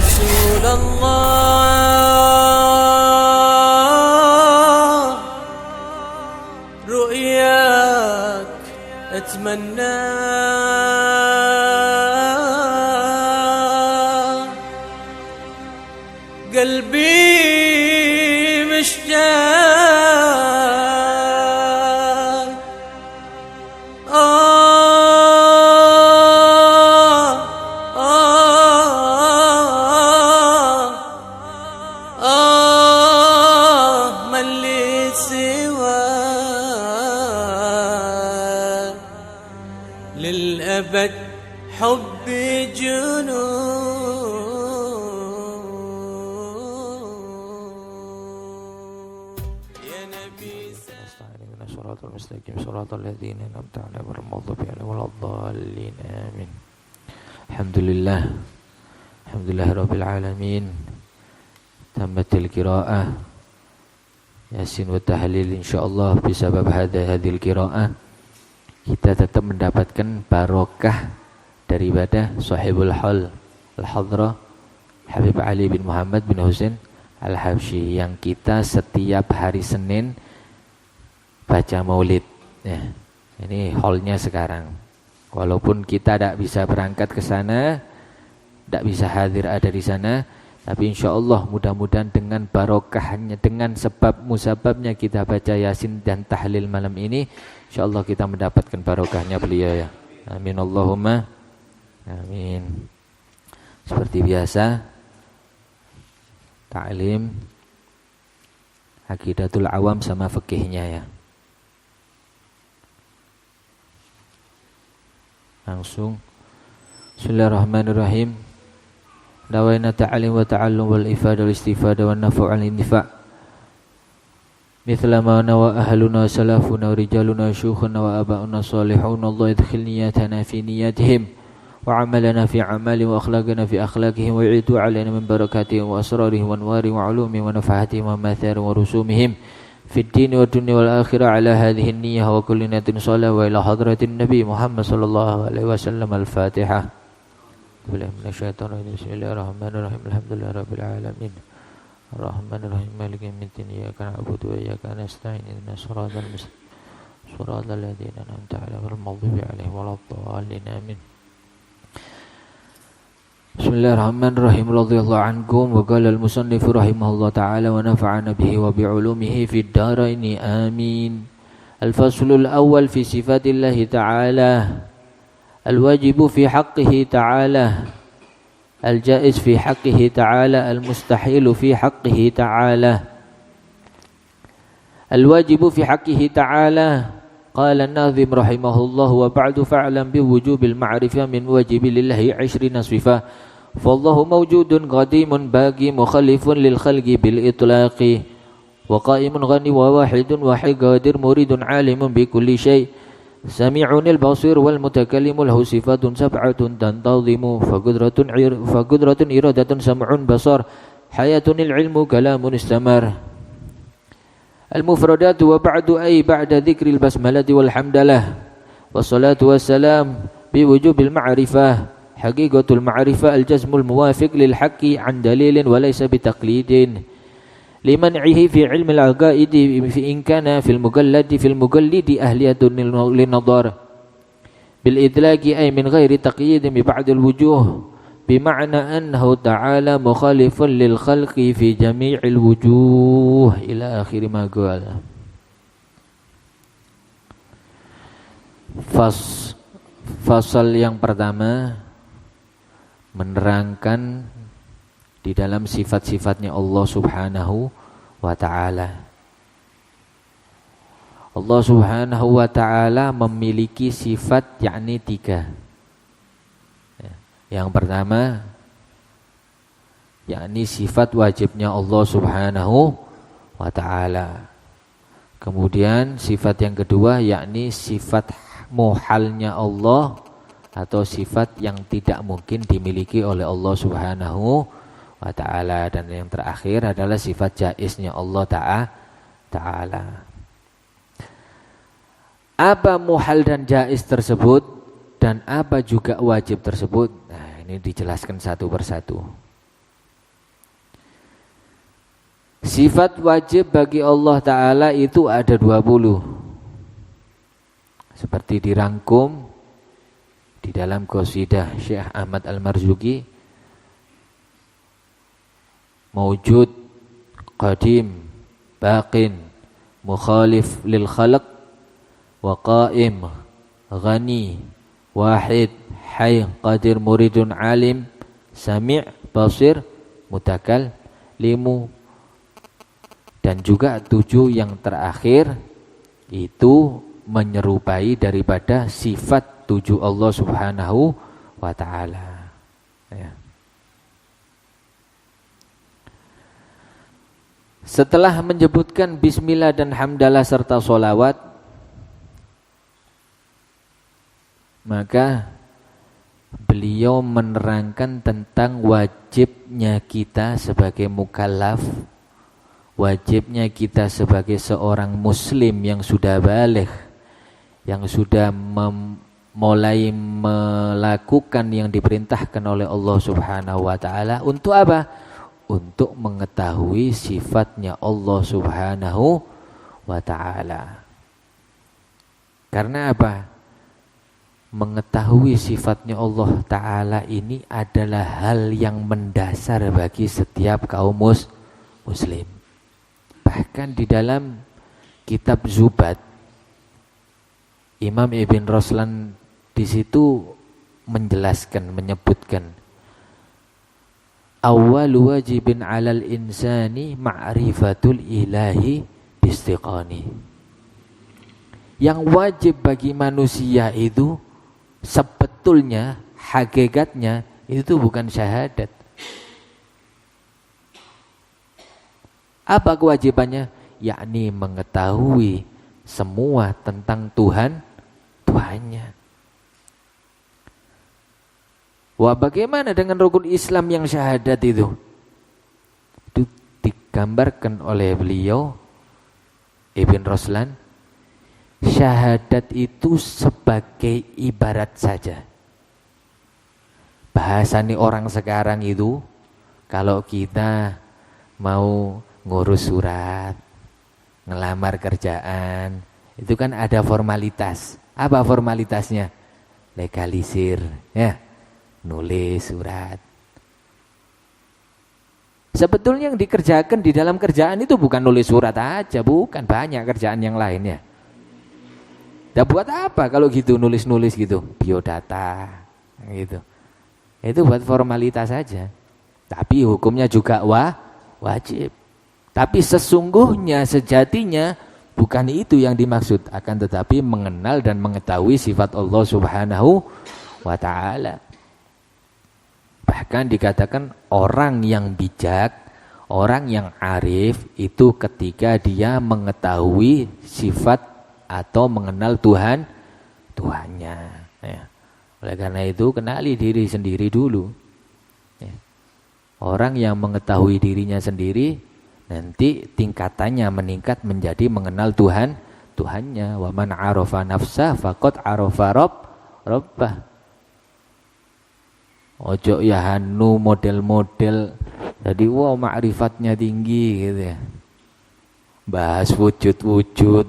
رسول الله رؤياك أتمنى قلبي مشتاق من لي سواك للأبد حبي جنون يا نبي نستعين من الصراط المستقيم صراط الذين أنعمت عليهم غير المغضوب عليهم ولا الضالين آمين. Alhamdulillah Rabbil Alamin. Tamatil qiraah Yasin wa tahlil insyaallah bisabab hadhil qiraah kita tetap mendapatkan barokah daripada sahibul hal al-hadra Habib Ali bin Muhammad bin Husain Al-Habsyi yang kita setiap hari Senin baca maulid ya. Ini hallnya sekarang. Walaupun kita tidak bisa berangkat ke sana, tidak bisa hadir ada di sana, tapi insya Allah mudah-mudahan dengan barokahnya, dengan sebab musababnya kita baca Yasin dan tahlil malam ini, insya Allah kita mendapatkan barokahnya beliau ya. Amin Allahumma amin. Seperti biasa, ta'lim aqidatul awam sama fikihnya ya. Langsung Bismillahirrahmanirrahim. Dawaina ta'alim wa ta'allum wal ifada wal istifada wal nafu' al indifa' mithla ma nawa ahluna salafuna rijaluna syukhuna wa aba'una salihun. Allah idkhil niyatana fi niyatihim wa amalana fi amalihim wa akhlaqana fi akhlaqihim wa yu'itu alaina min barakatihim wa asrarihim wa anwarihim wa ulumihim wa nafahatihim wa matharihim wa rusumihim في الدين والدنيا والآخرة على هذه النية وكل نية صلاة وإلى حضرة النبي محمد صلى الله عليه وسلم. الفاتحة. بسم الله الرحمن الرحيم الحمد لله رب العالمين الرحمن الرحيم مالك يوم الدين إياك نعبد وإياك نستعين اهدنا الصراط المستقيم صراط الذين أنعمت عليهم غير المغضوب عليهم ولا الضالين آمين. Bismillahirrahmanirrahim. Radhiyallahu ankum wa qala al-musannif rahimahullah ta'ala wa nafa'ana bihi wa bi'ulumihi fid dharaini amin. Al-faslul awwal fi sifatillahi ta'ala. Al-wajibu fi haqqihi ta'ala. Al-jaiz fi haqqihi ta'ala. Al-mustahilu fi haqqihi ta'ala. Al-wajibu fi haqqihi ta'ala. Qala an-nazim rahimahullah wa ba'du fa'lam bi wujubil ma'rifah min wajibillahi 20 sifah. Fallahu mawjudun qadimun bagi mukhalifun lil khalqi bil itlaqi wa qa'imun ghani wa wahidun wahid qadir muridun alimun bi kulli syai' sami'unil basir wal mutakallimu lahu sifatun sab'atun tantazimu fa qudratun iradatun sam'un basar hayatunil ilmu kalamun istamar. Al-mufradatu wa ba'du ay ba'da dzikril basmalati walhamdalah wassalatu wassalam bi wujubil ma'rifah haqiqatul ma'rifah al-jazmul muwafiq lil haqqi an dalilin wa laysa bitaqlidin liman'ihi fi ilmi al-aqaidi fi in kana fil mugallidi ahliyatun lin nadar bil idlaqi ay min ghairi taqyidin bi ba'd al-wujuh bima'na annahu ta'ala mukhalifun lil khalqi fi jami'il wujuh ila akhir ma qala. Fasal yang pertama menerangkan di dalam sifat-sifatnya Allah Subhanahu wa ta'ala. Allah Subhanahu wa ta'ala memiliki sifat yakni 3. Yang pertama yakni sifat wajibnya Allah Subhanahu wa ta'ala. Kemudian sifat yang kedua yakni sifat muhalnya Allah atau sifat yang tidak mungkin dimiliki oleh Allah Subhanahu wa ta'ala. Dan yang terakhir adalah sifat jaiznya Allah ta'ala. Apa muhal dan jaiz tersebut dan apa juga wajib tersebut? Nah, ini dijelaskan satu persatu. Sifat wajib bagi Allah Ta'ala itu ada 20. Seperti dirangkum di dalam qasidah Syekh Ahmad Al-Marzuki, Mawjud, Qadim, Baqin, Mukhalif lil khalq, wa Qaim, Ghani, Wahid, Hayy, Qadir, Muridun, Alim, Sami', Basir, Mutakallimu. Dan juga 7 yang terakhir itu menyerupai daripada sifat 7 Allah Subhanahu wa Ta'ala. Ya. Setelah menyebutkan bismillah dan hamdalah serta sholawat, maka beliau menerangkan tentang wajibnya kita sebagai mukallaf, wajibnya kita sebagai seorang muslim yang sudah baligh, yang sudah mulai melakukan yang diperintahkan oleh Allah Subhanahu wa Ta'ala. Untuk apa? Untuk mengetahui sifatnya Allah Subhanahu wa Ta'ala. Karena apa? Mengetahui sifatnya Allah Ta'ala ini adalah hal yang mendasar bagi setiap kaum muslim. Bahkan di dalam kitab Zubat, Imam Ibn Ruslan di situ menjelaskan, menyebutkan, awwalu wajibin 'alal insani ma'rifatul ilahi bistiqani. Yang wajib bagi manusia itu sebetulnya, hakikatnya itu bukan syahadat. Apa kewajibannya? Yakni mengetahui semua tentang Tuhannya. Wah, bagaimana dengan rukun Islam yang syahadat itu? Itu digambarkan oleh beliau Ibn Ruslan. Syahadat itu sebagai ibarat saja. Bahasanya orang sekarang itu, kalau kita mau ngurus surat, ngelamar kerjaan, itu kan ada formalitas. Apa formalitasnya? Legalisir, ya, nulis surat. Sebetulnya yang dikerjakan di dalam kerjaan itu bukan nulis surat aja, bukan, banyak kerjaan yang lainnya. Dan buat apa kalau gitu nulis-nulis gitu, biodata, gitu. Itu buat formalitas saja. Tapi hukumnya juga wajib. Tapi sesungguhnya, sejatinya bukan itu yang dimaksud, akan tetapi mengenal dan mengetahui sifat Allah Subhanahu wa Ta'ala. Bahkan dikatakan orang yang bijak, orang yang arif itu ketika dia mengetahui sifat atau mengenal Tuhannya. Ya. Oleh karena itu kenali diri sendiri dulu. Ya. Orang yang mengetahui dirinya sendiri, nanti tingkatannya meningkat menjadi mengenal Tuhannya. Wa man 'arafa nafsah faqad 'arafa rabbah. Ojo ya hanu model-model jadi wow ma'rifatnya tinggi gitu ya. Bahas wujud-wujud,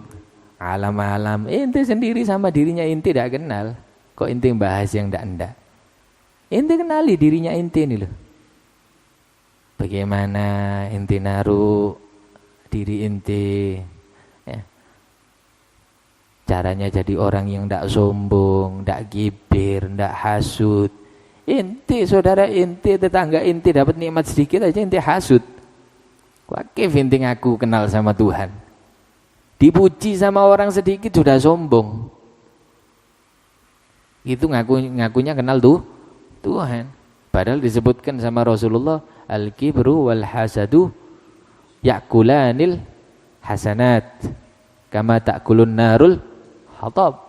alam-alam, ente sendiri sama dirinya ente tidak kenal. Kok ente bahas yang ndak? Ente kenali dirinya ente ini loh. Bagaimana ente naruh diri ente, ya. Caranya jadi orang yang ndak sombong, ndak gibir, ndak hasud. Ente, saudara ente, tetangga ente dapat nikmat sedikit aja ente hasud. Wakif ente ngaku kenal sama Tuhan. Dipuji sama orang sedikit sudah sombong. Itu ngakunya kenal Tuhan. Padahal disebutkan sama Rasulullah, al-kibru wal hasadu ya'kulanil hasanat kama ta'kulun narul hatab.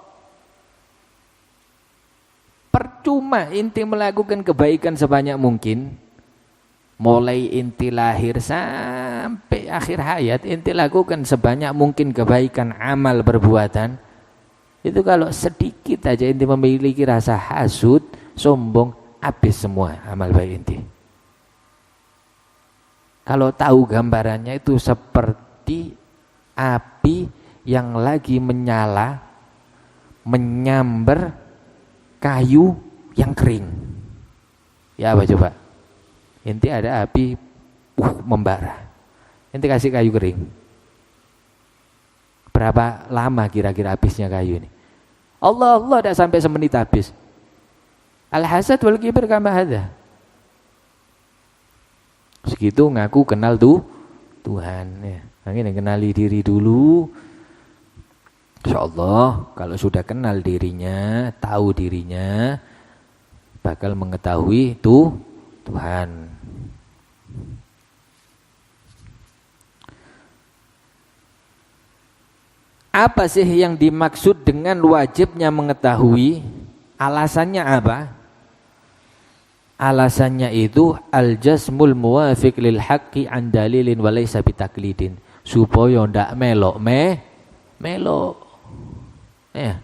Percuma inti melakukan kebaikan sebanyak mungkin, mulai inti lahir sampai akhir hayat inti lakukan sebanyak mungkin kebaikan, amal, perbuatan. Itu kalau sedikit aja inti memiliki rasa hasud, sombong, habis semua amal baik inti. Kalau tahu gambarannya itu seperti api yang lagi menyala menyambar kayu yang kering. Ya apa coba? Inti ada api membara. Inti kasih kayu kering. Berapa lama kira-kira habisnya kayu ini? Allah tidak sampai semenit habis. Al-hasad wal kibr kama hadza. Segitu ngaku kenal Tuhan ya. Ini kenali diri dulu. Insyaallah kalau sudah kenal dirinya, tahu dirinya, bakal mengetahui Tuhan. Apa sih yang dimaksud dengan wajibnya mengetahui? Alasannya apa? Alasannya itu al-jazmul muwafiq lil haqqi an dalilin wa laysa bitaklidin, supaya ndak melok ya.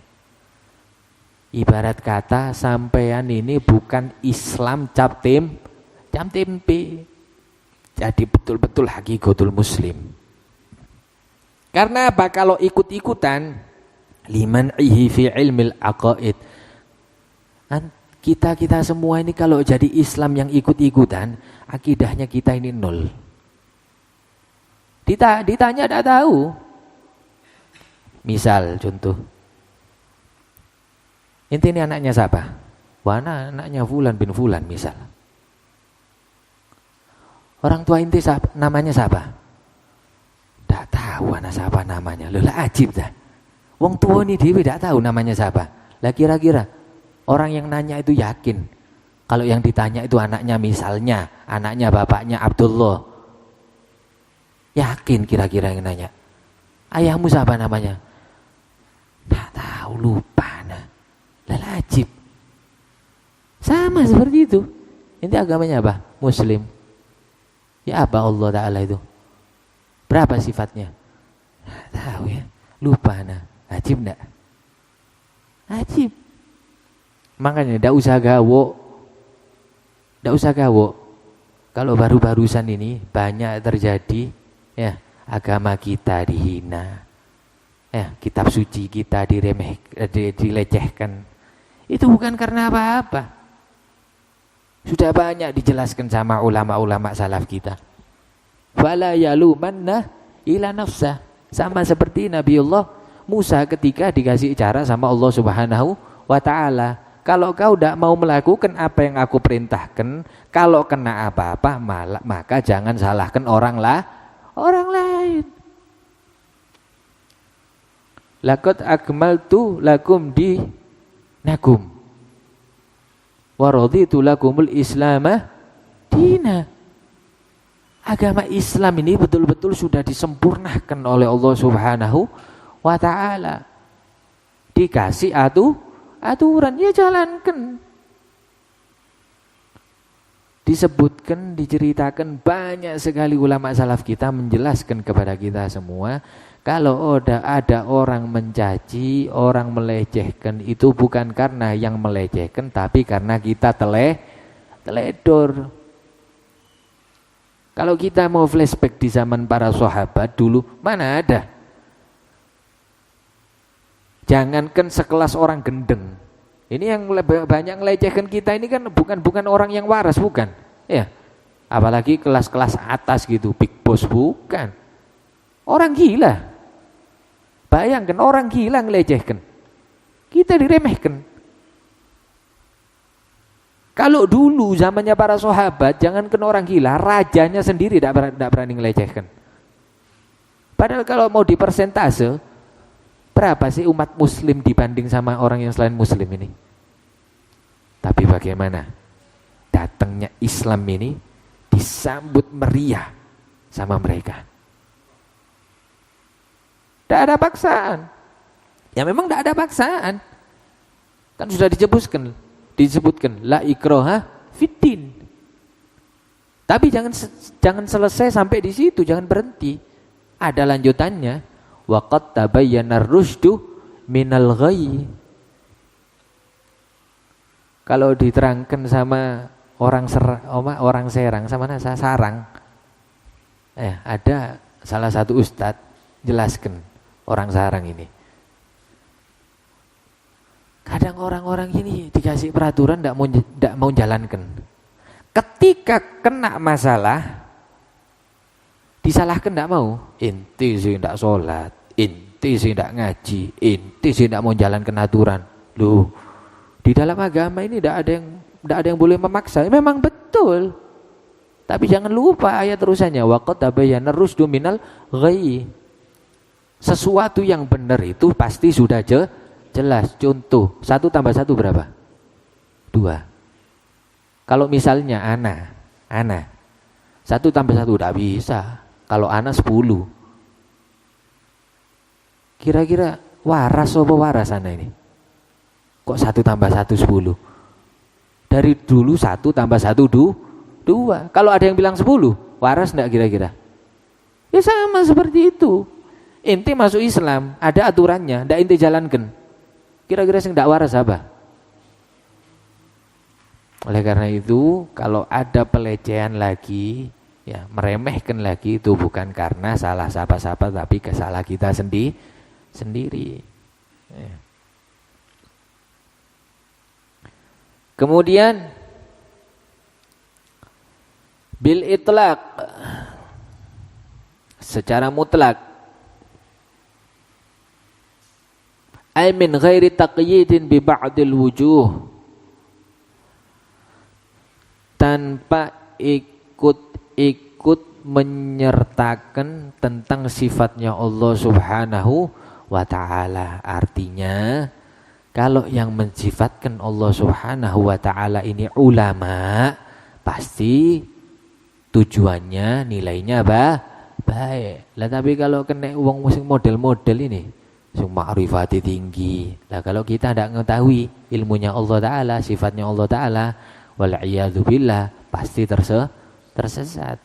Ibarat kata sampean ini bukan Islam cap tempe. Jadi betul-betul hakikatul muslim. Karena apa? Kalau ikut-ikutan liman ihi fi ilmil aqaid, kita semua ini kalau jadi Islam yang ikut-ikutan, akidahnya kita ini nol. Ditanya tidak tahu. Misal contoh, inti ini anaknya siapa? Wana anaknya Fulan bin Fulan misal. Orang tua inti namanya siapa? Tidak tahu anak siapa namanya. Lah ajib dah. Wong tua ini dewi tidak tahu namanya siapa. Lah kira-kira orang yang nanya itu yakin kalau yang ditanya itu anaknya, misalnya anaknya bapaknya Abdullah, yakin kira-kira yang nanya ayahmu siapa namanya? Tak tahu, lupa. Nah, ajib. Sama seperti itu. Ini agamanya apa? Muslim. Ya apa Allah Ta'ala itu? Berapa sifatnya? Tak tahu ya. Lupa. Nah, ajib enggak? Ajib. Makanya tidak usah gawo. Tidak usah gawo. Kalau baru-barusan ini banyak terjadi ya, agama kita dihina. Ya, kitab suci kita dilecehkan. Itu bukan karena apa-apa. Sudah banyak dijelaskan sama ulama-ulama salaf kita. Fala yalumanna ila nafsah. Sama seperti Nabiullah Musa ketika dikasih cara sama Allah Subhanahu wa ta'ala. Kalau kau tidak mau melakukan apa yang aku perintahkan, kalau kena apa-apa maka jangan salahkan orang lain. Laqad akmaltu lakum dinakum wa raditu lakumul islamah dina. Agama Islam ini betul-betul sudah disempurnakan oleh Allah Subhanahu wa ta'ala. Dikasih aturan, ya jalankan. Disebutkan, diceritakan banyak sekali ulama salaf kita menjelaskan kepada kita semua, kalau ada orang mencaci, orang melecehkan, itu bukan karena yang melecehkan, tapi karena kita teledor. Kalau kita mau flashback di zaman para sahabat dulu, mana ada? Jangankan sekelas orang gendeng. Ini yang banyak melecehkan kita ini kan bukan orang yang waras, bukan. Ya. Apalagi kelas-kelas atas gitu, big boss, bukan. Orang gila. Bayangkan orang gila melecehkan. Kita diremehkan. Kalau dulu zamannya para sahabat, jangankan orang gila, rajanya sendiri tidak berani melecehkan. Padahal kalau mau di persentase, berapa sih umat muslim dibanding sama orang yang selain muslim ini? Tapi bagaimana? Datangnya Islam ini disambut meriah sama mereka. Tidak ada paksaan. Ya memang tidak ada paksaan. Kan sudah disebutkan la ikraha fiddin. Tapi jangan selesai sampai di situ, jangan berhenti. Ada lanjutannya. Wa qad tabayyana ar-rusydu minal ghayy. Kalau diterangkan sama orang Serang sama sarang, Ada salah satu ustadz jelaskan orang sarang ini. Kadang orang-orang ini dikasih peraturan tidak mau jalankan. Ketika kena masalah, disalahkan tidak mau. Inti sih tidak sholat, inti sih tidak ngaji, inti sih tidak mau jalankan aturan. Loh, di dalam agama ini tidak ada yang boleh memaksa. Memang betul. Tapi jangan lupa ayat terusannya. Waqad tabayyana rusdu minal ghayy. Sesuatu yang benar itu pasti sudah jelas. Contoh, 1 tambah 1 berapa? 2. Kalau misalnya ana 1 tambah 1 tidak bisa. Kalau ana 10. Kira-kira waras apa waras ana ini? Kok 1 tambah 1 10? Dari dulu 1 tambah 1 2. Kalau ada yang bilang 10, waras enggak kira-kira? Ya sama seperti itu. Inti masuk Islam, ada aturannya, ndak inti jalankan. Kira-kira sing ndak waras apa? Oleh karena itu, kalau ada pelecehan lagi, ya meremehkan lagi, itu bukan karena salah siapa-siapa, tapi salah kita sendiri. Ya. Kemudian bil itlaq, secara mutlak, ay min ghairi taqyidin bi ba'dil wujuh, tanpa ikut menyertakan tentang sifatnya Allah Subhanahu wa ta'ala. Artinya kalau yang mensifatkan Allah Subhanahu wa ta'ala ini ulama, pasti tujuannya nilainya baik. Lah tapi kalau kena wong musing model-model ini, sing ma'rifati tinggi. Lah kalau kita tidak mengetahui ilmunya Allah Ta'ala, sifatnya Allah Ta'ala, wal iyadzu billah, pasti tersesat.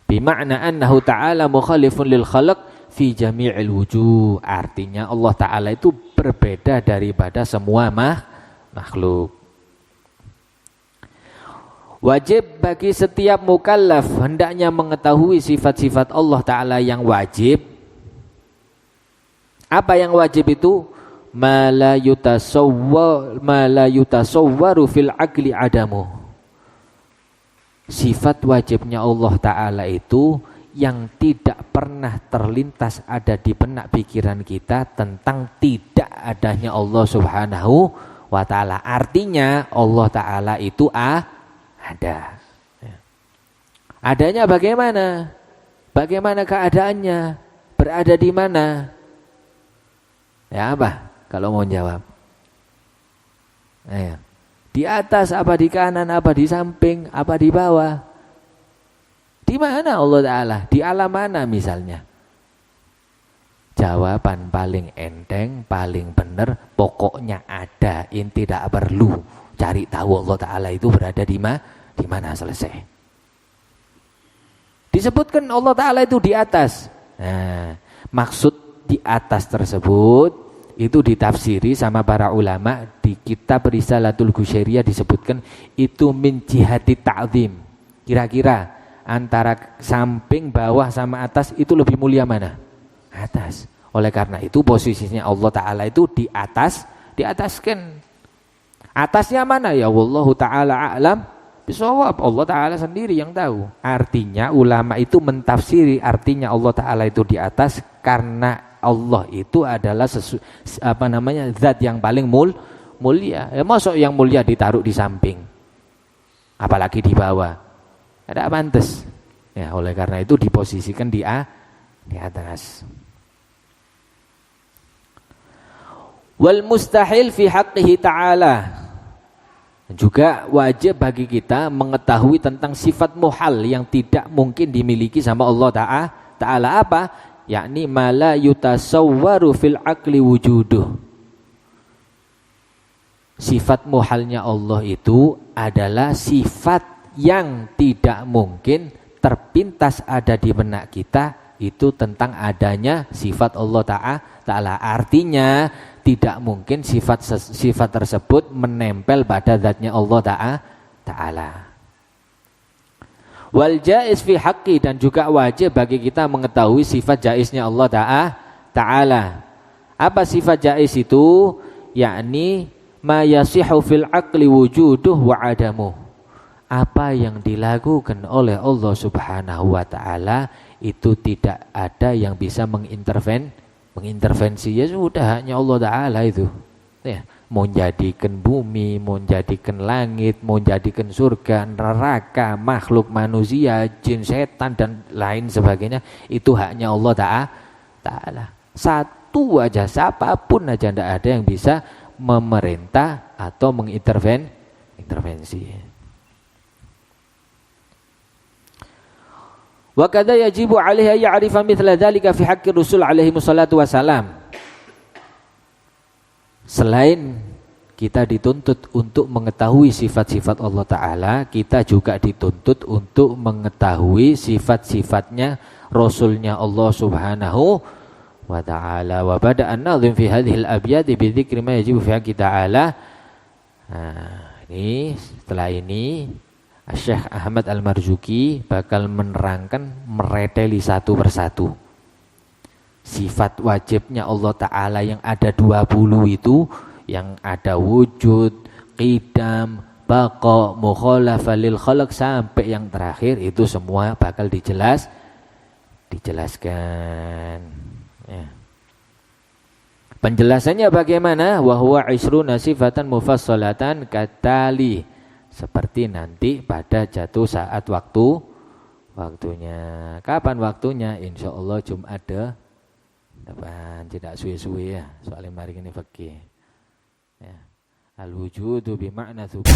Bima'na annahu ta'ala mukhalifun lil khalq fi jami'il wujuh. Artinya Allah Ta'ala itu berbeda daripada semua makhluk. Wajib bagi setiap mukallaf hendaknya mengetahui sifat-sifat Allah Ta'ala yang wajib. Apa yang wajib itu? Ma la yutasawwaru fil aqli adamu. Sifat wajibnya Allah Ta'ala itu yang tidak pernah terlintas ada di benak pikiran kita tentang tidak adanya Allah Subhanahu wa Ta'ala. Artinya Allah Ta'ala itu ada. Adanya bagaimana? Bagaimana keadaannya? Berada di mana? Ya apa? Kalau mau jawab. Ayo. Di atas apa di kanan apa di samping apa di bawah? Di mana Allah Ta'ala? Di alam mana misalnya? Jawaban paling enteng, paling benar, pokoknya ada. Ini tidak perlu cari tahu Allah Ta'ala itu berada di mana, selesai. Disebutkan Allah Ta'ala itu di atas. Nah, maksud di atas tersebut itu ditafsiri sama para ulama di kitab Risalatul Qusyairiyah, disebutkan itu min jihati ta'zim. Kira-kira antara samping, bawah sama atas itu lebih mulia mana? Atas. Oleh karena itu posisinya Allah Ta'ala itu di ataskan. Atasnya mana? Ya wallahu ta'ala a'lam bisawab. Allah Ta'ala sendiri yang tahu. Artinya ulama itu mentafsiri artinya Allah Ta'ala itu di atas karena Allah itu adalah zat yang paling mulia. Ya masuk yang mulia ditaruh di samping, apalagi di bawah, tidak pantas. Ya oleh karena itu diposisikan di atas. Wal mustahil fi haqqihi ta'ala. Juga wajib bagi kita mengetahui tentang sifat muhal yang tidak mungkin dimiliki sama Allah Ta'ala. Apa? Yakni mala yutasawwaru fil aqli wujuduh. Sifat muhalnya Allah itu adalah sifat yang tidak mungkin terpintas ada di benak kita, itu tentang adanya sifat Allah Ta'ala. Artinya tidak mungkin sifat tersebut menempel pada zatnya Allah Ta'ala. Wal jaiz fi haqqi, dan juga wajib bagi kita mengetahui sifat jaiznya Allah Ta'ala. Apa sifat jaiz itu? Yakni ma yasihu fil aqli wujuduh wa adamuh. Apa yang dilakukan oleh Allah Subhanahu wa Ta'ala itu tidak ada yang bisa mengintervensi. Ya sudah, hanya Allah Ta'ala itu. Ya, mau jadikan bumi, mau jadikan langit, mau jadikan surga, neraka, makhluk manusia, jin, setan dan lain sebagainya, itu haknya Allah Ta'ala. Satu aja, siapapun aja tidak ada yang bisa memerintah atau mengintervensi. Wa kadza yajibu 'alaihi ya'rifa mithla dzalika fi haqqi Rasul alaihi wassalatu wassalam. Selain kita dituntut untuk mengetahui sifat-sifat Allah Ta'ala, kita juga dituntut untuk mengetahui sifat-sifatnya Rasulnya Allah Subhanahu wa Ta'ala. Wa bada'a an-nadhim fi hadhihi al-abyati bi dzikri ma yajibu fi haqqi Ta'ala. Nah, ini setelah ini Syekh Ahmad Al-Marzuki bakal menerangkan, mereteli satu persatu sifat wajibnya Allah Ta'ala yang ada 20 itu, yang ada wujud, qidam, baqa, mukhalafah lil khalq sampai yang terakhir, itu semua bakal dijelaskan ya. Penjelasannya bagaimana? Wa huwa 20 sifatan mufassalatan katali, seperti nanti pada jatuh saat waktunya. Kapan waktunya? Insya Allah Jumat depan, tidak suwe-suwe ya, soalnya mari ini fikih ya. Al wujudu bi makna tsubut.